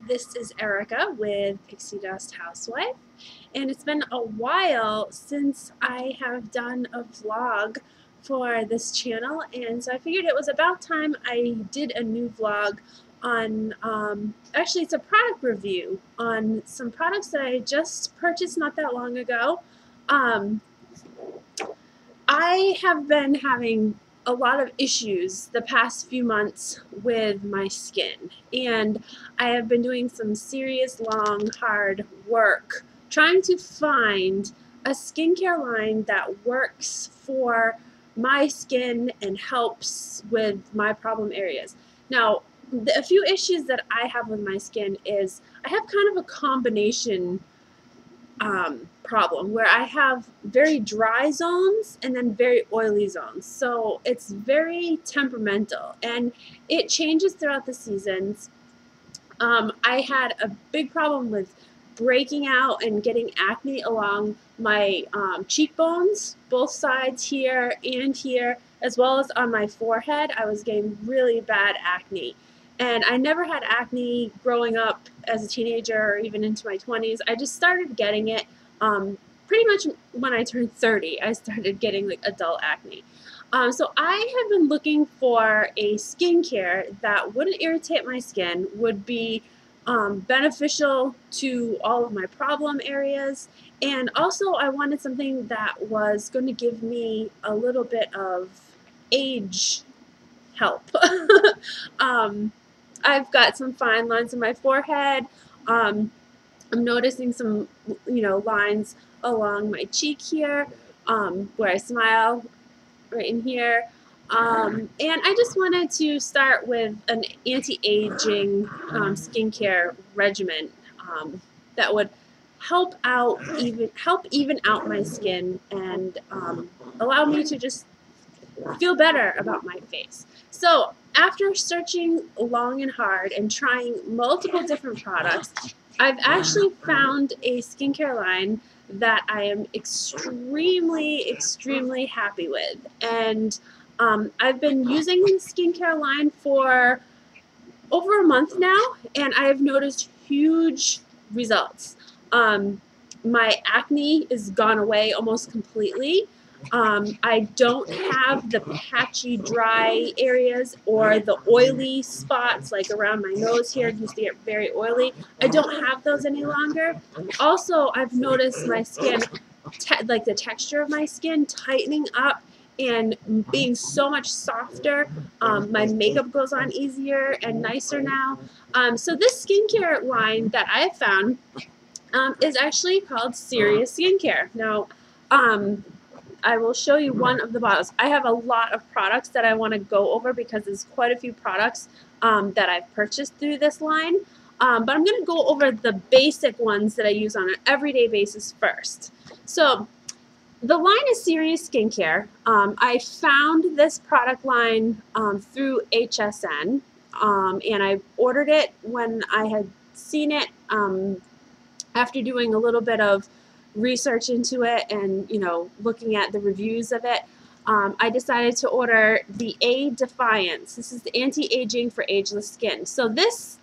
This is Erica with Pixie Dust Housewife, and it's been a while since I have done a vlog for this channel, and so I figured it was about time I did a new vlog on, actually it's a product review on some products that I just purchased not that long ago. Um, I have been having a lot of issues the past few months with my skin, and I have been doing some serious, long, hard work trying to find a skincare line that works for my skin and helps with my problem areas. Now, a few issues that I have with my skin is I have kind of a combination problem where I have very dry zones and then very oily zones. So it's very temperamental and it changes throughout the seasons. I had a big problem with breaking out and getting acne along my cheekbones, both sides here and here, as well as on my forehead. I was getting really bad acne. And I never had acne growing up as a teenager or even into my 20s. I just started getting it pretty much when I turned 30. I started getting like adult acne. So I have been looking for a skincare that wouldn't irritate my skin, would be beneficial to all of my problem areas, and also I wanted something that was going to give me a little bit of age help. I've got some fine lines in my forehead. I'm noticing some, lines along my cheek here, where I smile, right in here. And I just wanted to start with an anti-aging skincare regimen that would help even out my skin and allow me to just feel better about my face. So after searching long and hard and trying multiple different products, I've actually found a skincare line that I am extremely, extremely happy with. And I've been using the skincare line for over a month now, and I have noticed huge results. My acne is gone away almost completely. I don't have the patchy, dry areas or the oily spots like around my nose here. It used to get very oily. I don't have those any longer. Also, I've noticed my skin, like the texture of my skin, tightening up and being so much softer. My makeup goes on easier and nicer now. So this skincare line that I found is actually called Serious Skincare. Now, I will show you one of the bottles. I have a lot of products that I want to go over because there's quite a few products that I've purchased through this line. But I'm going to go over the basic ones that I use on an everyday basis first. So the line is Serious Skincare. I found this product line through HSN, and I ordered it when I had seen it after doing a little bit of research into it and looking at the reviews of it. I decided to order the A Defiance. This is the anti-aging for ageless skin. So this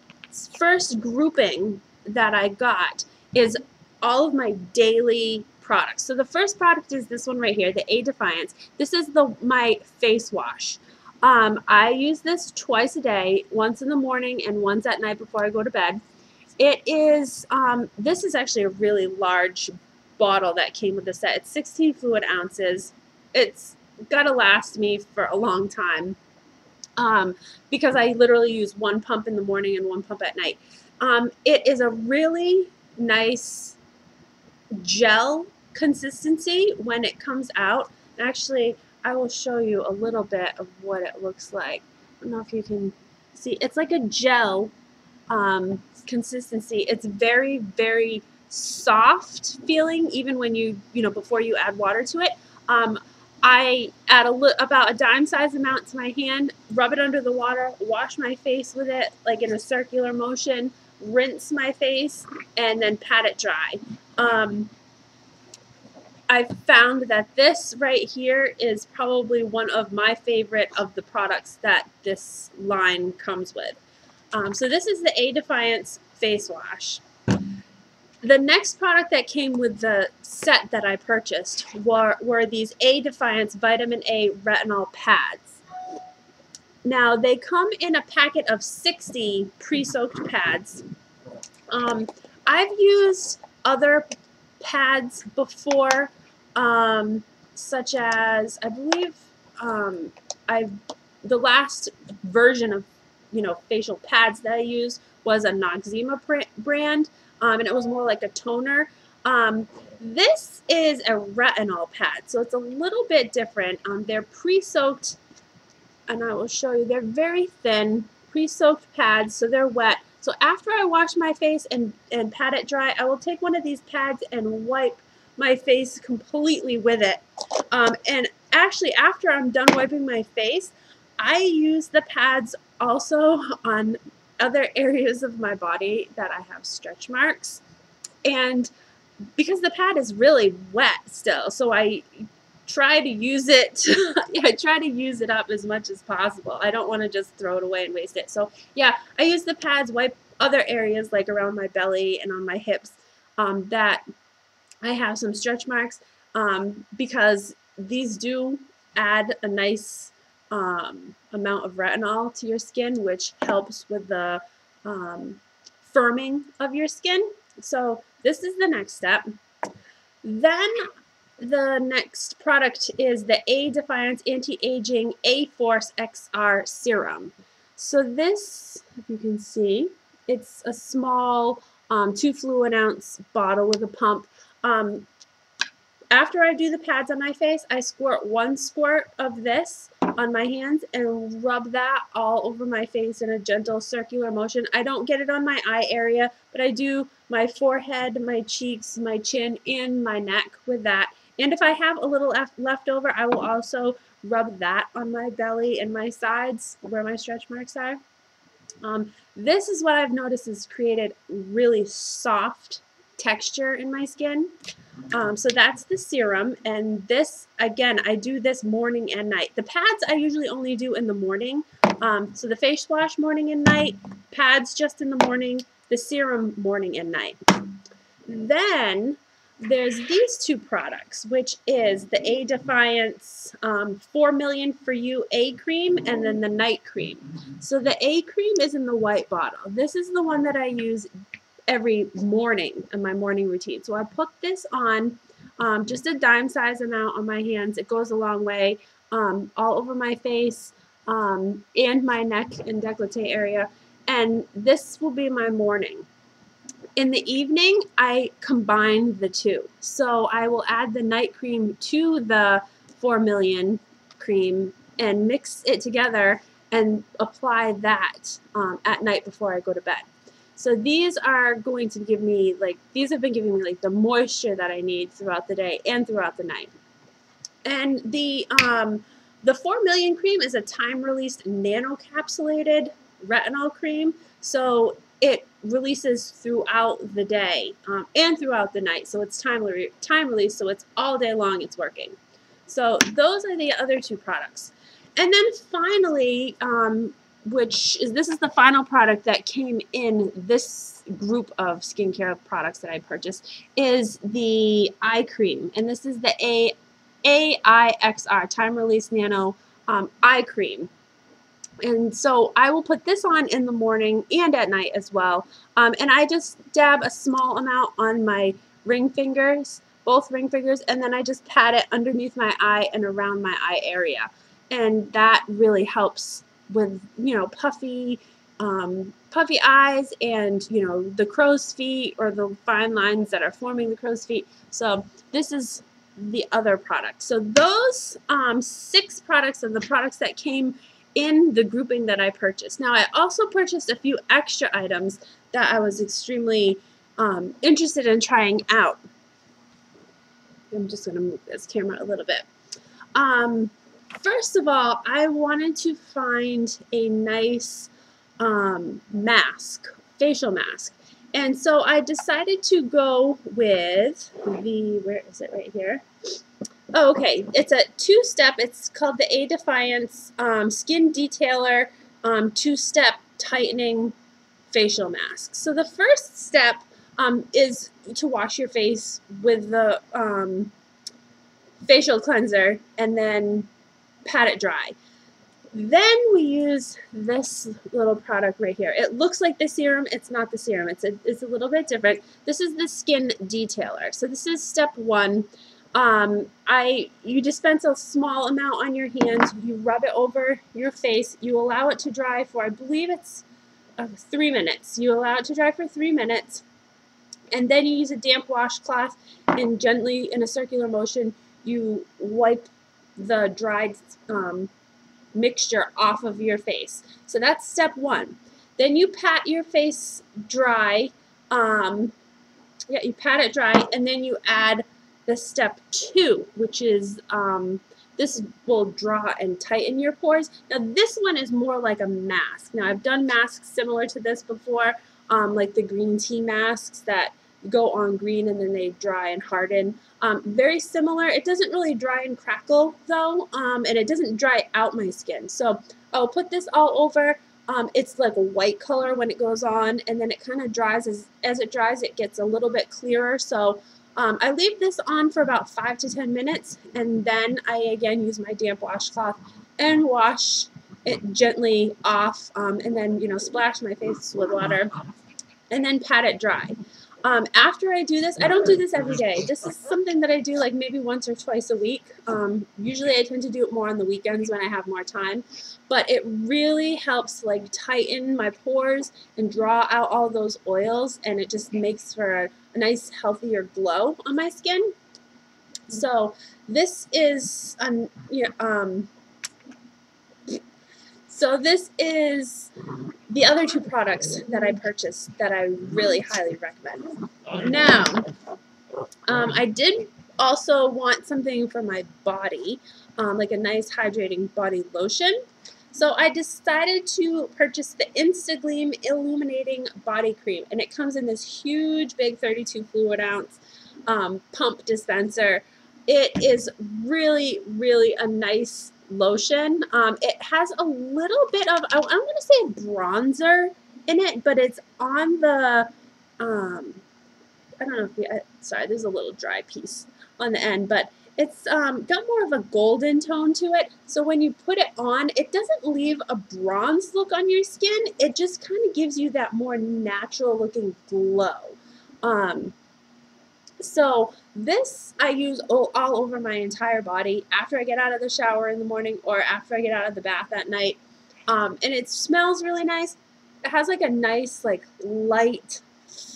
first grouping that I got is all of my daily products. So the first product is this one right here, the A Defiance. This is my face wash. I use this twice a day, once in the morning and once at night before I go to bed. It is, this is actually a really large bottle that came with the set. It's 16 fluid ounces. It's gotta last me for a long time because I literally use one pump in the morning and one pump at night. It is a really nice gel consistency when it comes out. Actually, I will show you a little bit of what it looks like. I don't know if you can see. It's like a gel consistency. It's very, very soft feeling even when before you add water to it. I add about a dime size amount to my hand, rub it under the water, wash my face with it like in a circular motion, rinse my face, and then pat it dry. I found that this right here is probably one of my favorite of the products that this line comes with. So this is the A Defiance face wash. The next product that came with the set that I purchased were these A Defiance Vitamin A Retinol Pads. Now, they come in a packet of 60 pre-soaked pads. I've used other pads before, such as, I believe, the last version of, facial pads that I used was a Noxzema brand, and it was more like a toner. This is a retinol pad, so it's a little bit different. They're pre-soaked, and I will show you. They're very thin, pre-soaked pads, so they're wet. So after I wash my face and pat it dry, I will take one of these pads and wipe my face completely with it. And actually, after I'm done wiping my face, I use the pads also on other areas of my body that I have stretch marks. And because the pad is really wet still, so I try to use it. I try to use it up as much as possible. I don't want to just throw it away and waste it. So yeah, I use the pads, wipe other areas like around my belly and on my hips that I have some stretch marks, because these do add a nice amount of retinol to your skin, which helps with the firming of your skin. So this is the next step. Then the next product is the A Defiance Anti-Aging A-Force XR Serum. So this, if you can see, it's a small 2 fluid ounce bottle with a pump. After I do the pads on my face, I squirt 1 squirt of this on my hands and rub that all over my face in a gentle circular motion. I don't get it on my eye area, but I do my forehead, my cheeks, my chin, and my neck with that. And if I have a little left over, I will also rub that on my belly and my sides where my stretch marks are. This is what I've noticed has created really soft texture in my skin. So that's the serum, and this, again, I do this morning and night. The pads I usually only do in the morning. So the face wash morning and night, pads just in the morning, the serum morning and night. Then there's these 2 products, which is the A Defiance 4 Million For You A Cream and then the Night Cream. So the A Cream is in the white bottle. This is the one that I use every morning in my morning routine. So I put this on just a dime size amount on my hands. It goes a long way, all over my face and my neck and décolleté area. And this will be my morning. In the evening, I combine the 2. So I will add the night cream to the 4 Million cream and mix it together and apply that at night before I go to bed. So these are going to give me, these have been giving me the moisture that I need throughout the day and throughout the night. And the 4 Million cream is a time-released nano-capsulated retinol cream. So it releases throughout the day and throughout the night. So it's time release, so it's all day long it's working. So those are the other 2 products. And then finally, this is the final product that came in this group of skincare products that I purchased, is the eye cream. And this is the AIXR, Time Release Nano Eye Cream. And so I will put this on in the morning and at night as well. And I just dab a small amount on my ring fingers, both ring fingers, and then I just pat it underneath my eye and around my eye area. And that really helps with, puffy eyes and, the crow's feet or the fine lines that are forming the crow's feet. So this is the other product. So those 6 products are the products that came in the grouping that I purchased. Now, I also purchased a few extra items that I was extremely interested in trying out. I'm just going to move this camera a little bit. First of all, I wanted to find a nice mask, facial mask. And so I decided to go with where is it, right here? Oh, okay. It's a 2-step. It's called the A Defiance Skin Detailer 2-step tightening facial mask. So the first step is to wash your face with the facial cleanser and then pat it dry. Then we use this little product right here. It looks like the serum. It's not the serum. It's a little bit different. This is the skin detailer. So this is step one. You dispense a small amount on your hand. You rub it over your face. You allow it to dry for, I believe it's 3 minutes. You allow it to dry for 3 minutes. And then you use a damp washcloth and gently, in a circular motion, you wipe the dried mixture off of your face. So that's step one. Then you pat your face dry. You pat it dry, and then you add the step two, which is this will draw and tighten your pores. Now this one is more like a mask. Now I've done masks similar to this before, like the green tea masks that go on green and then they dry and harden. Very similar. It doesn't really dry and crackle though, and it doesn't dry out my skin. So I'll put this all over. It's like a white color when it goes on, and then it kind of dries. As it dries, it gets a little bit clearer. So I leave this on for about 5 to 10 minutes, and then I again use my damp washcloth and wash it gently off, and then splash my face with water, and then pat it dry. After I do this, I don't do this every day. This is something that I do like maybe once or twice a week. Usually I tend to do it more on the weekends when I have more time. But it really helps like tighten my pores and draw out all those oils, and it just makes for a nice healthier glow on my skin. So this is So this is the other two products that I purchased that I really highly recommend. Now, I did also want something for my body, like a nice hydrating body lotion. So I decided to purchase the Instagleam Illuminating Body Cream, and it comes in this huge, big 32 fluid ounce pump dispenser. It is really, really a nice lotion. It has a little bit of, I'm going to say bronzer in it, but it's on the, I don't know if sorry, there's a little dry piece on the end, but it's got more of a golden tone to it. So when you put it on, it doesn't leave a bronze look on your skin. It just kind of gives you that more natural looking glow. So this I use all over my entire body after I get out of the shower in the morning or after I get out of the bath at night. And it smells really nice. It has like a nice like light,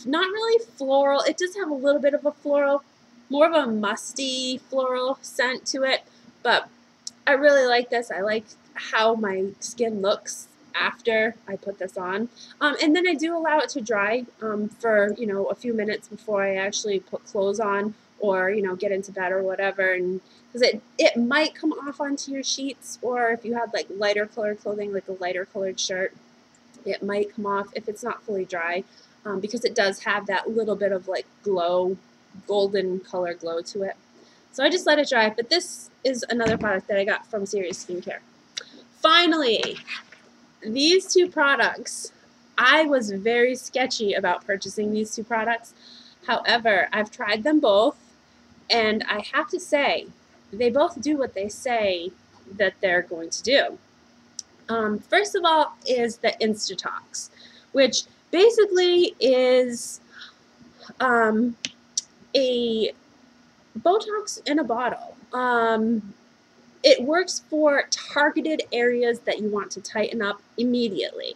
not really floral. It does have a little bit of a floral, more of a musty floral scent to it. But I really like this. I like how my skin looks after I put this on. And then I do allow it to dry for, a few minutes before I actually put clothes on or, get into bed or whatever. And because it might come off onto your sheets, or if you had like lighter colored clothing, like a lighter colored shirt, it might come off if it's not fully dry, because it does have that little bit of like glow, golden color glow to it. So I just let it dry. But this is another product that I got from Serious Skincare. Finally, these two products, I was very sketchy about purchasing these two products. However, I've tried them both, and I have to say, they both do what they say that they're going to do. First of all is the Instatox, which basically is a Botox in a bottle. It works for targeted areas that you want to tighten up immediately.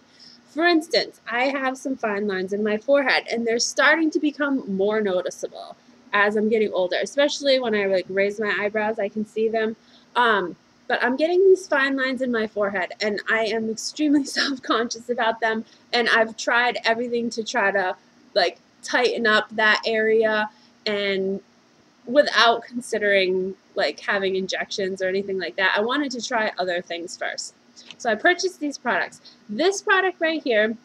For instance, I have some fine lines in my forehead, and they're starting to become more noticeable as I'm getting older, especially when I like raise my eyebrows, I can see them. But I'm getting these fine lines in my forehead, and I am extremely self-conscious about them, and I've tried everything to try to like tighten up that area, and without considering like having injections or anything like that. I wanted to try other things first. So I purchased these products. This product right here,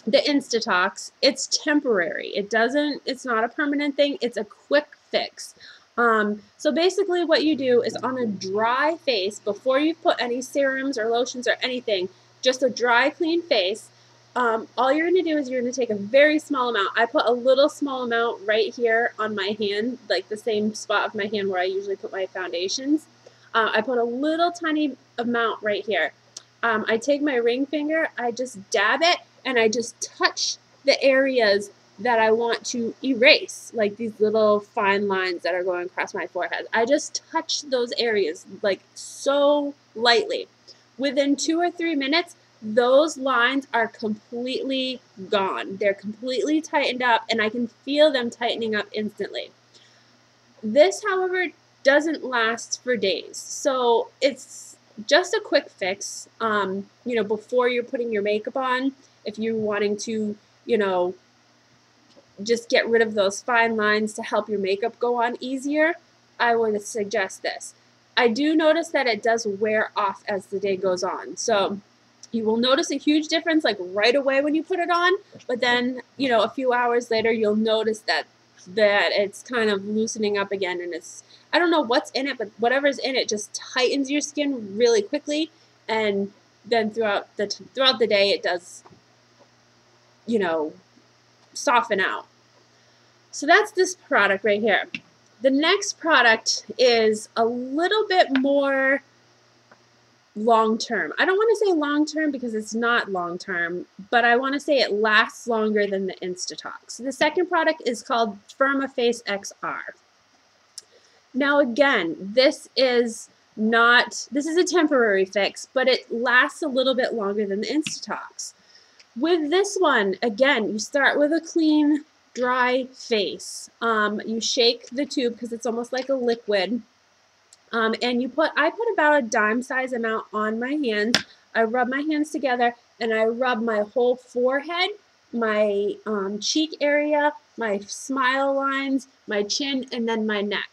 the Instatox, it's temporary. It's not a permanent thing. It's a quick fix. So basically what you do is on a dry face, before you put any serums or lotions or anything, just a dry, clean face, all you're going to do is you're going to take a very small amount. I put a little small amount right here on my hand, like the same spot of my hand where I usually put my foundations. I put a little tiny amount right here. I take my ring finger, I just dab it, and I just touch the areas that I want to erase, like these little fine lines that are going across my forehead. I just touch those areas like so lightly. Within 2 or 3 minutes, those lines are completely gone. They're completely tightened up, and I can feel them tightening up instantly. This, however, doesn't last for days. So it's just a quick fix, before you're putting your makeup on. If you're wanting to, just get rid of those fine lines to help your makeup go on easier, I would suggest this. I do notice that it does wear off as the day goes on. So you will notice a huge difference like right away when you put it on, but then, a few hours later, you'll notice that it's kind of loosening up again, and I don't know what's in it, but whatever's in it just tightens your skin really quickly, and then throughout the day it does, soften out. So that's this product right here. The next product is a little bit more long-term. I don't want to say long-term because it's not long-term, but I want to say it lasts longer than the Instatox. The second product is called Firmaface XR. Now again, this is a temporary fix, but it lasts a little bit longer than the Instatox. With this one, again, you start with a clean, dry face. You shake the tube because it's almost like a liquid. And I put about a dime size amount on my hands. I rub my hands together and I rub my whole forehead, my cheek area, my smile lines, my chin, and then my neck.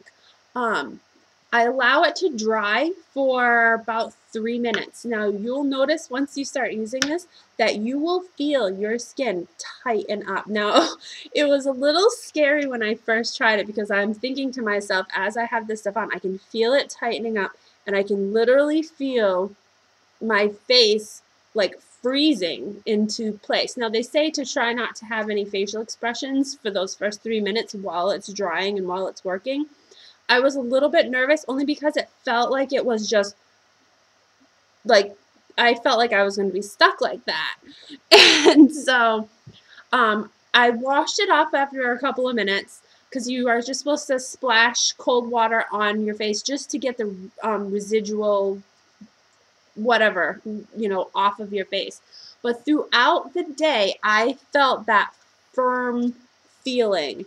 I allow it to dry for about 3 minutes. Now you'll notice once you start using this that you will feel your skin tighten up. Now it was a little scary when I first tried it because I'm thinking to myself as I have this stuff on, I can feel it tightening up and I can literally feel my face like freezing into place. Now they say to try not to have any facial expressions for those first 3 minutes while it's drying and while it's working. I was a little bit nervous only because it felt like it was just like I felt like I was going to be stuck like that. And so I washed it off after a couple of minutes because you are just supposed to splash cold water on your face just to get the residual whatever, off of your face. But throughout the day, I felt that firm feeling.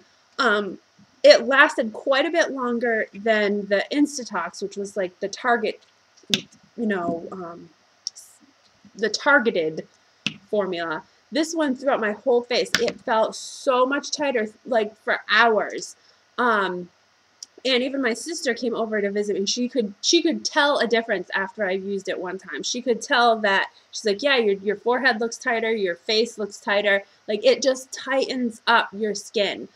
It lasted quite a bit longer than the Instatox, which was like the targeted formula. This one throughout my whole face, it felt so much tighter, like for hours. And even my sister came over to visit me. She could tell a difference after I used it one time. She could tell that, she's like, yeah, your forehead looks tighter, your face looks tighter. Like it just tightens up your skin.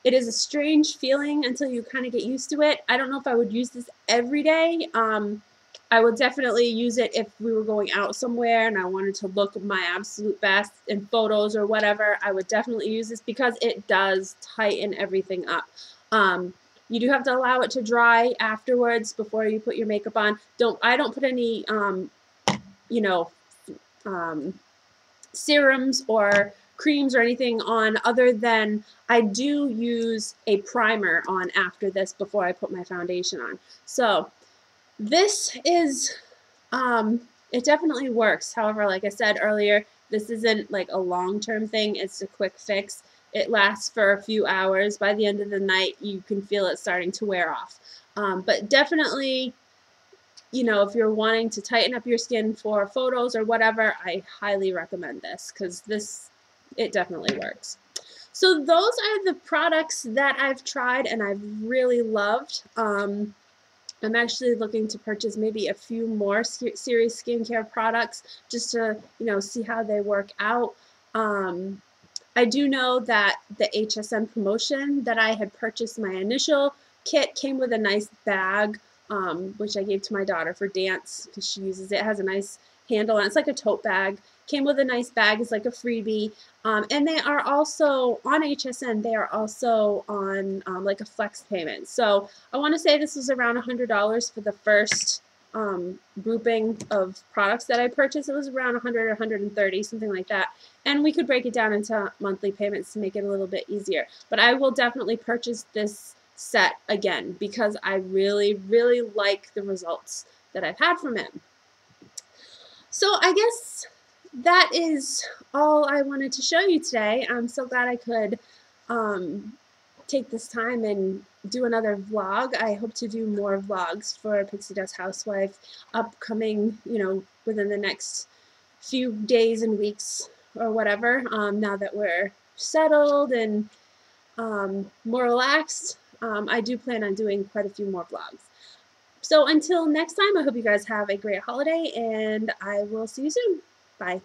It is a strange feeling until you kind of get used to it. I don't know if I would use this every day. I would definitely use it if we were going out somewhere and I wanted to look my absolute best in photos or whatever. I would definitely use this because it does tighten everything up. You do have to allow it to dry afterwards before you put your makeup on. I don't put any, serums or creams or anything on other than I do use a primer on after this before I put my foundation on. So this is, it definitely works. However, like I said earlier, this isn't like a long-term thing. It's a quick fix. It lasts for a few hours. By the end of the night, you can feel it starting to wear off. But definitely, if you're wanting to tighten up your skin for photos or whatever, I highly recommend this because it definitely works. So those are the products that I've tried and I've really loved. I'm actually looking to purchase maybe a few more Series skincare products just to, see how they work out. I do know that the HSN promotion that I had purchased my initial kit came with a nice bag, which I gave to my daughter for dance because she uses it. It has a nice handle on it. It's like a tote bag. Came with a nice bag. It's like a freebie. And they are also on HSN. They are also on like a flex payment. So I want to say this was around $100 for the first grouping of products that I purchased. It was around 100 or 130, something like that. And we could break it down into monthly payments to make it a little bit easier. But I will definitely purchase this set again because I really, really like the results that I've had from it. So I guess that is all I wanted to show you today. I'm so glad I could take this time and do another vlog. I hope to do more vlogs for Pixie Dust Housewife upcoming, within the next few days and weeks or whatever, now that we're settled and more relaxed. I do plan on doing quite a few more vlogs. So until next time, I hope you guys have a great holiday, and I will see you soon. Bye.